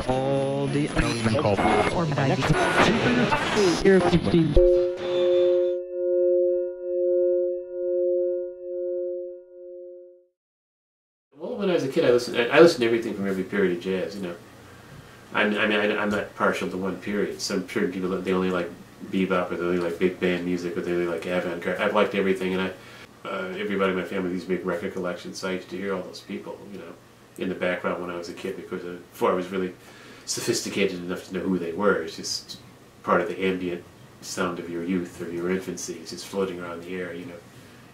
all the Well, when I was a kid, I listened to everything from every period of jazz. You know, I'm not partial to one period. Some certain people they only like bebop, or they only like big band music, or they only like avant-garde. I've liked everything, and everybody in my family these big record collections. So I used to hear all those people, you know, in the background when I was a kid, because before I was really sophisticated enough to know who they were. It's just part of the ambient sound of your youth or your infancy. It's just floating around the air, you know.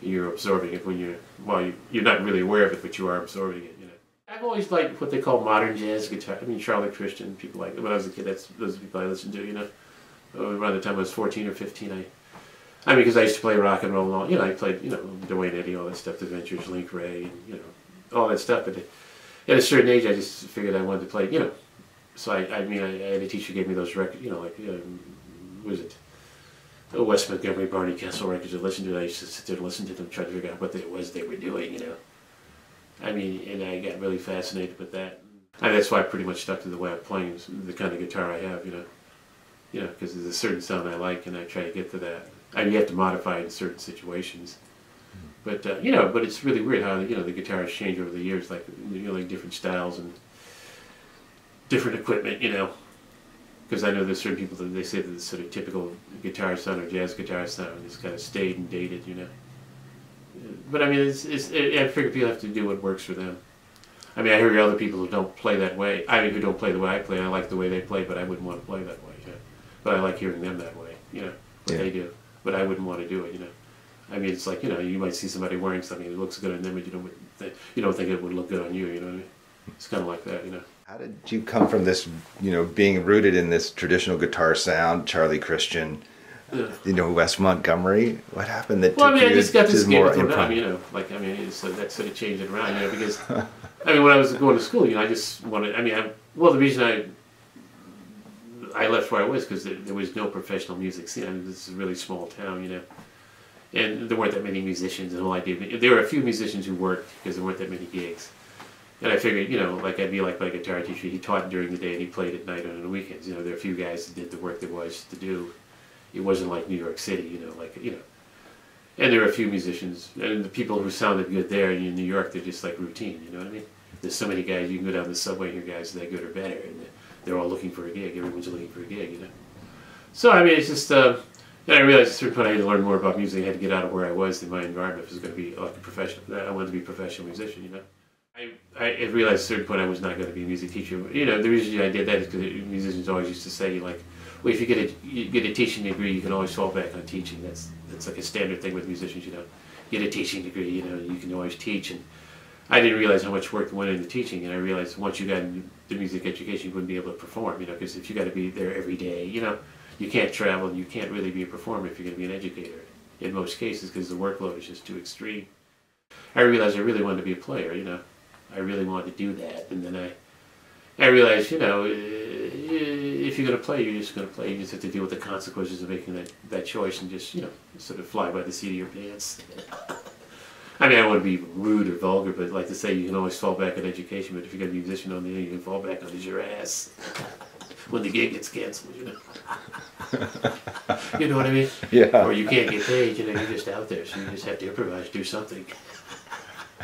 You're absorbing it when you're not really aware of it, but you are absorbing it, you know. I've always liked what they call modern jazz guitar. I mean, Charlie Christian, people like, when I was a kid, those are the people I listened to, you know. Around the time I was 14 or 15, I mean, because I used to play rock and roll and all, you know, I played, you know, Dwayne Eddy, all that stuff, The Ventures, Link Ray, and, you know, all that stuff, but at a certain age, I just figured I wanted to play, you know. So I mean, I had a teacher who gave me those records, you know, like, what was it? Wes Montgomery, Barney Kessel records to listen to. I used to sit there and listen to them, try to figure out what it was they were doing, you know. I mean, and I got really fascinated with that. And that's why I pretty much stuck to the way I'm playing, the kind of guitar I have, you know. You know, because there's a certain sound I like, and I try to get to that. I mean, you have to modify it in certain situations. But, you know, but it's really weird how, you know, the guitars change over the years, like, you know, like different styles and different equipment, you know. Because I know there's certain people that they say that the sort of typical guitar sound or jazz guitar sound is kind of stayed and dated, you know. But I mean, I figure people have to do what works for them. I mean, I hear other people who don't play that way. I mean, who don't play the way I play. I like the way they play, but I wouldn't want to play that way. You know? But I like hearing them that way, you know, what they do. But I wouldn't want to do it, you know. I mean, it's like, you know, you might see somebody wearing something that looks good on them, but you don't think it would look good on you, you know what I mean? It's kind of like that, you know. How did you come from this, you know, being rooted in this traditional guitar sound, Charlie Christian, you know, Wes Montgomery? What happened that well, took I mean, you I just got this to game more with them, improv? you know, like, I mean, that sort of changed it around, you know, because, I mean, when I was going to school, you know, I just wanted, I mean, well, the reason I left where I was, because there was no professional music scene. I mean, this is a really small town, you know, and there weren't that many musicians, and the whole idea, there were a few musicians who worked, because there weren't that many gigs. And I figured, you know, like I'd be like my guitar teacher. He taught during the day and he played at night and on the weekends. You know, there are a few guys that did the work there was to do. It wasn't like New York City, you know, like, you know. And there were a few musicians, and the people who sounded good there in New York, they're just like routine, you know what I mean? There's so many guys, you can go down the subway and hear guys that good or better, and they're all looking for a gig. Everyone's looking for a gig, you know. So, I mean, it's just, and I realized at a certain point I had to learn more about music. I had to get out of where I was in my environment if I was going to be like a professional. I wanted to be a professional musician, you know. I realized at a certain point I was not going to be a music teacher. You know, the reason I did that is because musicians always used to say, like, well, if you get a teaching degree, you can always fall back on teaching. That's like a standard thing with musicians, you know. Get a teaching degree, you know, you can always teach. And I didn't realize how much work went into teaching, and I realized once you got into the music education, you wouldn't be able to perform, you know, because if you got to be there every day, you know, you can't travel, and you can't really be a performer if you're going to be an educator in most cases, because the workload is just too extreme. I realized I really wanted to be a player, you know. I really wanted to do that, and then I realized, you know, if you're going to play, you're just going to play. You just have to deal with the consequences of making that choice and just, you know, sort of fly by the seat of your pants. I mean, I don't want to be rude or vulgar, but like to say you can always fall back on education, but if you're going to be a musician on the end, you can fall back on your ass when the gig gets canceled, you know. You know what I mean? Yeah. Or you can't get paid, you know, you're just out there, so you just have to improvise, do something.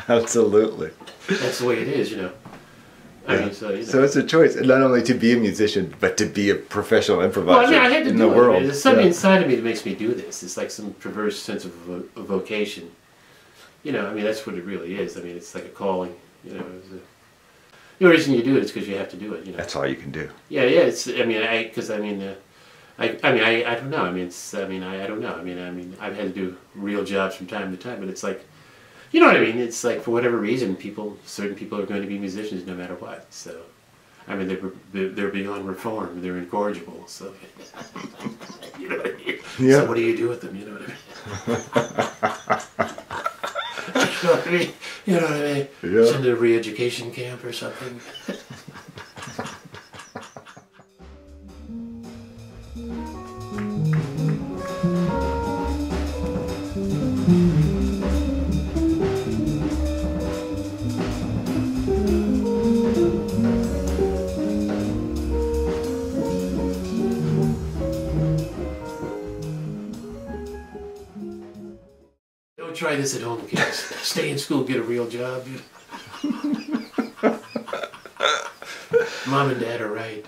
Absolutely. That's the way it is, you know. I mean, so, you know. So it's a choice, not only to be a musician, but to be a professional improviser well, I mean, I had to in do the it. world. I mean, there's something inside of me that makes me do this. It's like some perverse sense of a vocation. You know, I mean, that's what it really is. I mean, it's like a calling. You know, the only reason you do it is because you have to do it. You know, that's all you can do. Yeah, yeah. It's. I mean, I don't know. I mean, it's. I mean, I don't know. I mean, I've had to do real jobs from time to time, but it's like, you know what I mean? It's like for whatever reason, certain people are going to be musicians no matter what. So, I mean, they're beyond reform. They're incorrigible. So, you know what I mean? Yeah. So what do you do with them? You know what I mean? You know what I mean? You know what I mean? Yeah. Send to a re-education camp or something. try this at home, kids. Stay in school, get a real job. Mom and Dad are right.